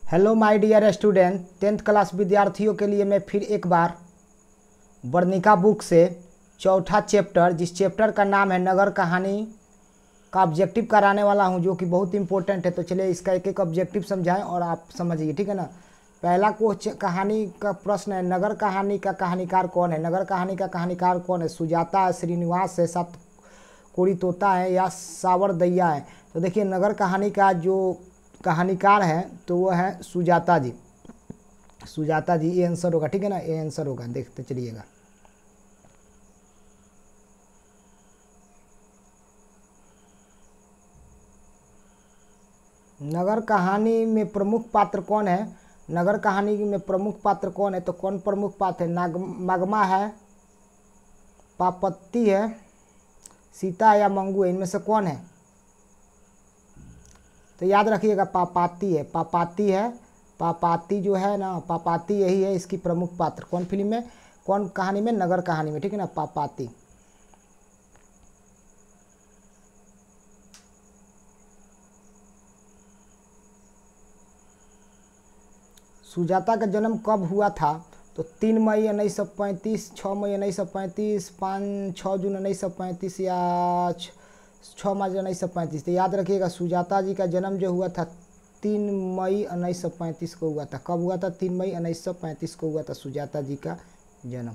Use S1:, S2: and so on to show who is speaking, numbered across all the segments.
S1: Hello my dear student, 10th class विद्यार्थियों के लिए मैं फिर एक बार वर्णिका बुक से चौथा चैप्टर, जिस चैप्टर का नाम है नगर कहानी का ऑब्जेक्टिव कराने वाला हूं, जो कि बहुत इंपॉर्टेंट है। तो चलिए इसका एक एक ऑब्जेक्टिव समझाएं और आप समझिए, ठीक है ना। पहला कहानी का प्रश्न है, नगर कहानी का कहानीकार कौन है। नगर कहानी का कहानीकार कौन है? सुजाता है, श्रीनिवास है, सातकोड़ी तोता है या सावर दैया है। तो देखिए, नगर कहानी का जो कहानीकार है तो वो है सुजाता जी। सुजाता जी, ये आंसर होगा, ठीक है ना, ये आंसर होगा। देखते चलिएगा। नगर कहानी में प्रमुख पात्र कौन है? नगर कहानी में प्रमुख पात्र कौन है? तो कौन प्रमुख पात्र है? मगमा है, पापत्ती है, सीता या मंगू है, इनमें से कौन है? तो याद रखिएगा, पापाती है। पापाती है, पापाती जो है ना, पापाती यही है इसकी प्रमुख पात्र। कौन फिल्म में, कौन कहानी में? नगर कहानी में, ठीक है ना, पापाती। सुजाता का जन्म कब हुआ था? तो 3 मई 1935, 6 मई 1935, 6 जून 1935 या 6 मार्च 1935। तो याद रखिएगा, सुजाता जी का जन्म जो हुआ था 3 मई 1935 को हुआ था। कब हुआ था? 3 मई 1935 को हुआ था सुजाता जी का जन्म।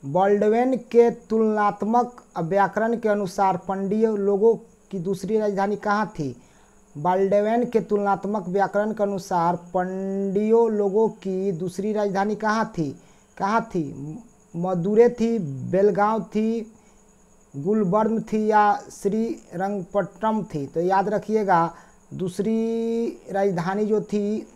S1: बॉल्डवेन के तुलनात्मक व्याकरण के अनुसार पंडीय लोगों की दूसरी राजधानी कहाँ थी? बाल्डवेन के तुलनात्मक व्याकरण के अनुसार पंडियों लोगों की दूसरी राजधानी कहाँ थी? कहाँ थी? मदुरै थी, बेलगांव थी, गुलबर्ग थी या श्रीरंगपट्टनम थी। तो याद रखिएगा, दूसरी राजधानी जो थी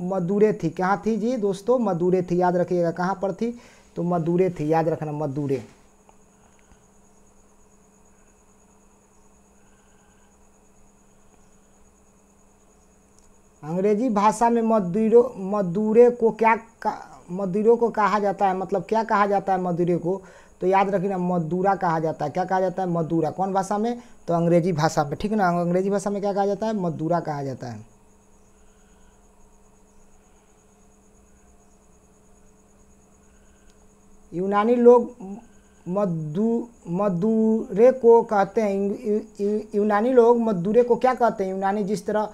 S1: मदुरै थी। कहाँ थी जी दोस्तों? मदुरै थी। याद रखिएगा, कहाँ पर थी? तो मदुरै थी, याद रखना, मदुरै। अंग्रेजी भाषा में मदुरै को मदुरै को कहा जाता है, मतलब क्या कहा जाता है मदुरै को? तो याद रखिए, मदुरा कहा जाता है। क्या कहा जाता है? मदुरा। कौन भाषा में? तो अंग्रेजी भाषा में, ठीक है ना। अंग्रेजी भाषा में क्या कहा जाता है? मदुरा कहा जाता है। यूनानी लोग मदुरै को कहते हैं। यूनानी लोग मदुरै को क्या कहते हैं? यूनानी जिस तरह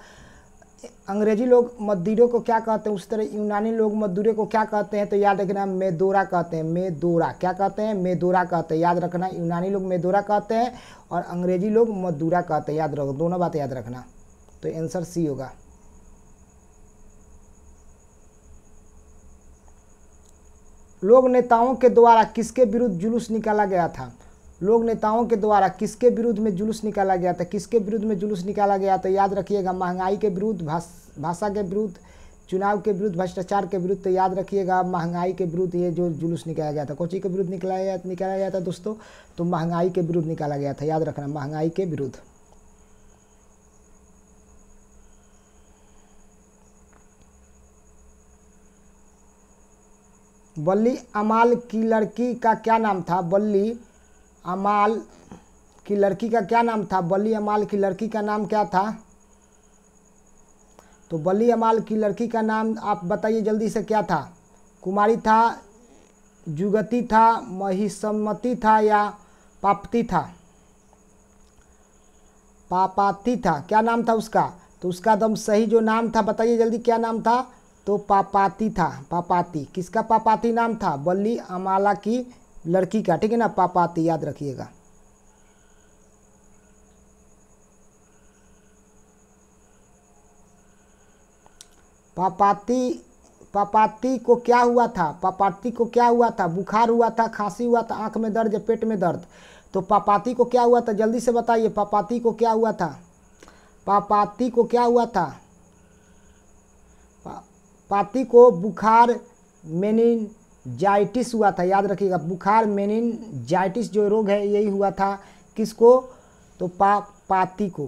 S1: अंग्रेजी लोग मदुरै को क्या कहते हैं, उस तरह यूनानी लोग मदुरै को क्या कहते हैं? तो याद रखना, मेदोरा कहते हैं। मेदोरा क्या कहते हैं? मेदोरा कहते हैं। याद रखना, यूनानी लोग मेदोरा कहते हैं और अंग्रेजी लोग मदुरा कहते हैं। याद रखो, दोनों बातें याद रखना। तो आंसर सी होगा। लोक नेताओं के द्वारा किसके विरुद्ध जुलूस निकाला गया था? लोक नेताओं के द्वारा किसके विरुद्ध में जुलूस निकाला गया था? किसके विरुद्ध में जुलूस निकाला गया? तो याद रखिएगा, महंगाई के विरुद्ध, भाषा के विरुद्ध, चुनाव के विरुद्ध, भ्रष्टाचार के विरुद्ध। तो याद रखिएगा, महंगाई के विरुद्ध ये जो जुलूस निकाला गया था। कोची के विरुद्ध निकाला गया था दोस्तों? तो महंगाई के विरुद्ध निकाला गया था। याद रखना, महंगाई के विरुद्ध। बल्ली अमाल की लड़की का क्या नाम था? बल्ली अमाल की लड़की का क्या नाम था? बल्ली अमाल की लड़की का नाम क्या था? तो बल्ली अमाल की लड़की का नाम आप बताइए जल्दी से, क्या था? कुमारी था, जुगती था, महिषमती था या पापती था? पापाती था। क्या नाम था उसका? तो उसका एकदम सही जो नाम था, बताइए जल्दी, क्या नाम था? तो पापाती था। पापाती। किसका पापाती नाम था? बल्ली अमाला की लड़की का, ठीक है ना, पापाती। याद रखिएगा। पापाती पापाती को क्या हुआ था? पापाती को क्या हुआ था? बुखार हुआ था, खांसी हुआ था, आंख में दर्द या पेट में दर्द? तो पापाती को क्या हुआ था? जल्दी से बताइए, पापाती को क्या हुआ था? पापाती को क्या हुआ था? पाती को बुखार मेनिनजाइटिस हुआ था। याद रखिएगा, बुखार मेनिनजाइटिस जो रोग है यही हुआ था। किसको? तो पाती को।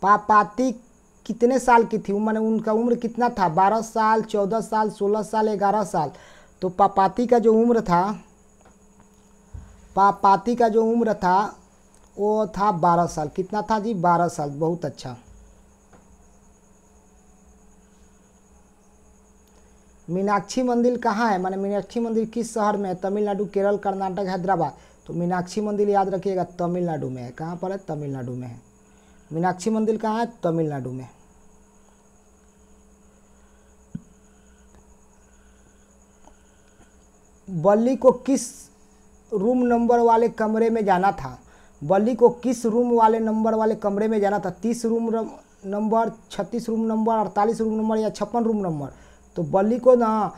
S1: पापाती कितने साल की थी, माने उनका उम्र कितना था, 12 साल, 14 साल, 16 साल, 11 साल। तो पापाती का जो उम्र था, पापाती का जो उम्र था वो था 12 साल। कितना था जी, 12 साल। बहुत अच्छा। मीनाक्षी मंदिर कहाँ है, माने मीनाक्षी मंदिर किस शहर में है, तमिलनाडु, केरल, कर्नाटक, हैदराबाद। तो मीनाक्षी मंदिर याद रखिएगा तमिलनाडु में है। कहाँ पर है, तमिलनाडु में है। मीनाक्षी मंदिर कहाँ है, तमिलनाडु में। बल्ली को किस रूम नंबर वाले कमरे में जाना था, बल्ली को किस रूम वाले नंबर वाले कमरे में जाना था, 30 room number, 36 room number, 48 room number या 56 रूम नंबर। तो बल्ली को ना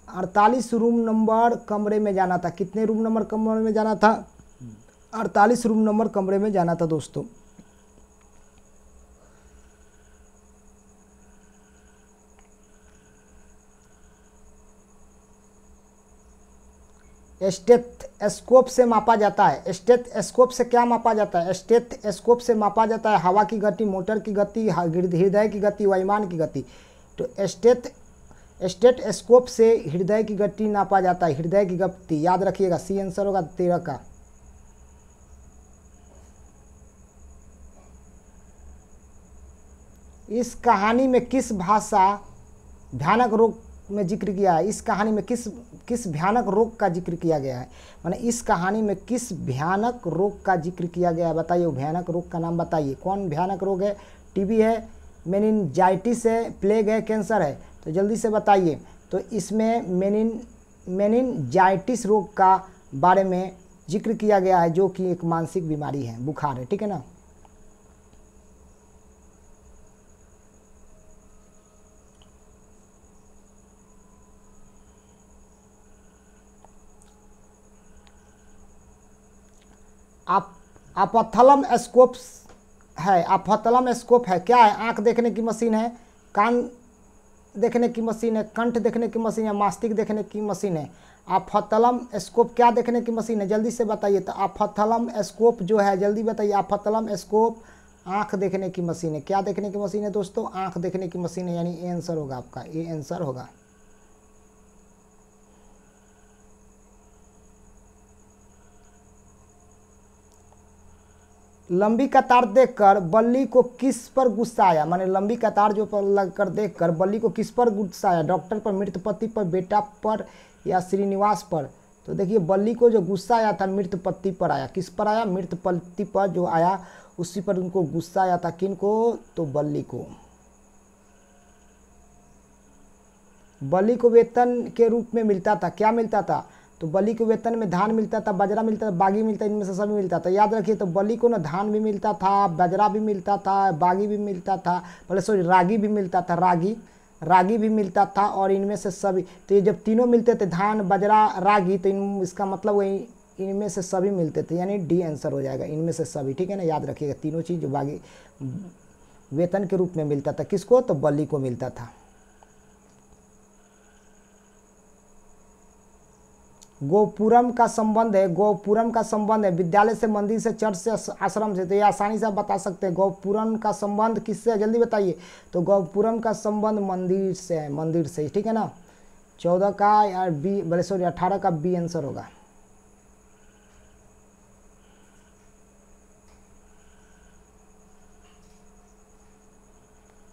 S1: 48 रूम नंबर कमरे में जाना था। कितने रूम नंबर कमरे में जाना था, 48 रूम नंबर कमरे में जाना था दोस्तों। स्टेथोस्कोप से मापा जाता है, स्टेथोस्कोप से क्या मापा जाता है, स्टेथोस्कोप से मापा जाता है हवा की गति, मोटर की गति, हृदय की गति, वायुमान की गति। तो स्टेथोस्कोप से हृदय की गति नापा जाता है, हृदय की गति। याद रखिएगा, सी आंसर होगा 13 का। इस कहानी में किस भाषा भयानक रोग में जिक्र किया है, इस कहानी में किस भयानक रोग का जिक्र किया गया है, माने इस कहानी में किस भयानक रोग का जिक्र किया गया है, बताइए। भयानक रोग का नाम बताइए। कौन भयानक रोग है, टीबी है, मेनिनजाइटिस है, प्लेग है, कैंसर है। तो जल्दी से बताइए। तो इसमें मेनिनजाइटिस रोग का बारे में जिक्र किया गया है, जो कि एक मानसिक बीमारी है, बुखार है, ठीक है ना। अपथलम स्कोप है, अपथलम स्कोप है, क्या है, आंख देखने की मशीन है, कान देखने की मशीन है, कंठ देखने की मशीन है, मास्तिक देखने की मशीन है। अपथलम स्कोप क्या देखने की मशीन है, जल्दी से बताइए। तो अपथलम स्कोप जो है, जल्दी बताइए। अपथलम स्कोप आंख देखने की मशीन है। क्या देखने की मशीन है दोस्तों, आंख देखने की मशीन है, यानी ए आंसर होगा आपका, ए आंसर होगा। लंबी कतार देखकर बल्ली को किस पर गुस्सा आया, माने लंबी कतार जो पर लगकर देखकर बल्ली को किस पर गुस्सा आया, डॉक्टर पर, मृत पति पर, बेटा पर या श्रीनिवास पर। तो देखिए, बल्ली को जो गुस्सा आया था मृत पति पर आया। किस पर आया, मृत पति पर जो आया उसी पर उनको गुस्सा आया था। किनको, तो बल्ली को। बल्ली को वेतन के रूप में मिलता था, क्या मिलता था, तो बल्ली को वेतन में धान मिलता था, बाजरा मिलता था, बागी मिलता था, इनमें से सभी मिलता था। याद रखिए। तो बल्ली को ना धान भी मिलता था, बाजरा भी मिलता था, बागी भी मिलता था, रागी भी मिलता था, रागी भी मिलता था, और इनमें से सभी। तो ये जब तीनों मिलते थे, धान, बाजरा, रागी, तो इसका मतलब वही इनमें से सभी मिलते थे, यानी डी आंसर हो जाएगा, इनमें से सभी, ठीक है ना। याद रखिएगा, तीनों चीज़ जो बागी वेतन के रूप में मिलता था, किसको, तो बल्ली को मिलता था। गोपुरम का संबंध है, गोपुरम का संबंध है विद्यालय से, मंदिर से, चर्च से, आश्रम से। तो ये आसानी से आप बता सकते हैं। गोपुरम का संबंध किससे है, जल्दी बताइए। तो गोपुरम का संबंध मंदिर से है, मंदिर से, ठीक है ना। 14 का या बी, 18 का बी आंसर होगा।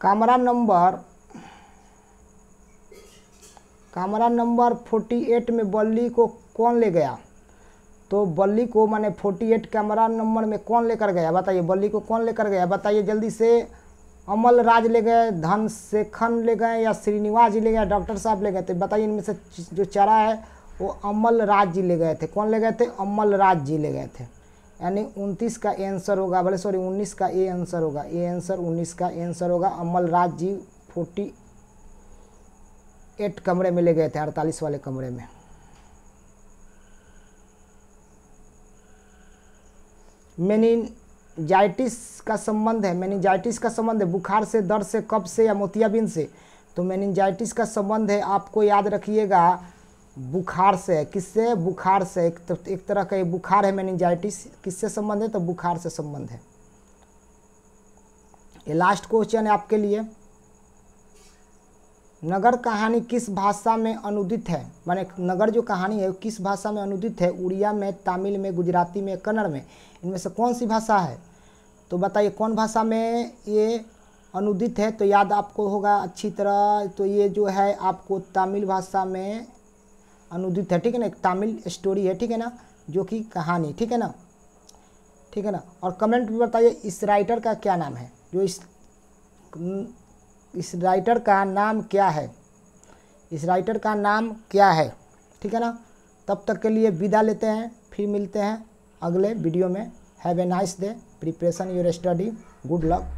S1: कमरा नंबर 48 में बल्ली को कौन ले गया, तो बल्ली को माने 48 कमरा नंबर में कौन लेकर गया, बताइए। बल्ली को कौन लेकर गया, बताइए जल्दी से। अमल राज ले गए, धनशेखर ले गए, या श्रीनिवास जी ले गए, डॉक्टर साहब ले गए थे। बताइए, इनमें से जो चारा है वो अमल राज जी ले गए थे। कौन ले गए थे, अमल राज जी ले गए थे, यानी 29 का आंसर होगा, 19 का ए आंसर होगा, ए आंसर 19 का आंसर होगा। अमल राज जी 48 कमरे में ले गए थे, 48 वाले कमरे में। मेनिंजाइटिस का संबंध है, मेनिंजाइटिस का संबंध है बुखार से, दर्द से, कफ से या मोतियाबिंद से। तो मेनिंजाइटिस का संबंध है, आपको याद रखिएगा, बुखार से। किससे, बुखार से। एक तरह का ये बुखार है मेनिंजाइटिस। किससे संबंध है, तो बुखार से संबंध है। ये लास्ट क्वेश्चन है आपके लिए। नगर कहानी किस भाषा में अनुदित है, माने नगर जो कहानी है वो किस भाषा में अनुदित है? उड़िया में, तमिल में, गुजराती में, कन्नड़ में, इनमें से कौन सी भाषा है? तो बताइए कौन भाषा में ये अनुदित है? तो याद आपको होगा अच्छी तरह, तो ये जो है आपको तमिल भाषा में अनुदित है, ठीक है ना। एक तमिल स्टोरी है, ठीक है ना, जो कि कहानी, ठीक है ना, ठीक है ना। और कमेंट में बताइए इस राइटर का क्या नाम है, जो इस राइटर का नाम क्या है, इस राइटर का नाम क्या है, ठीक है ना। तब तक के लिए विदा लेते हैं, फिर मिलते हैं अगले वीडियो में। Have a nice day, preparation your study, good luck.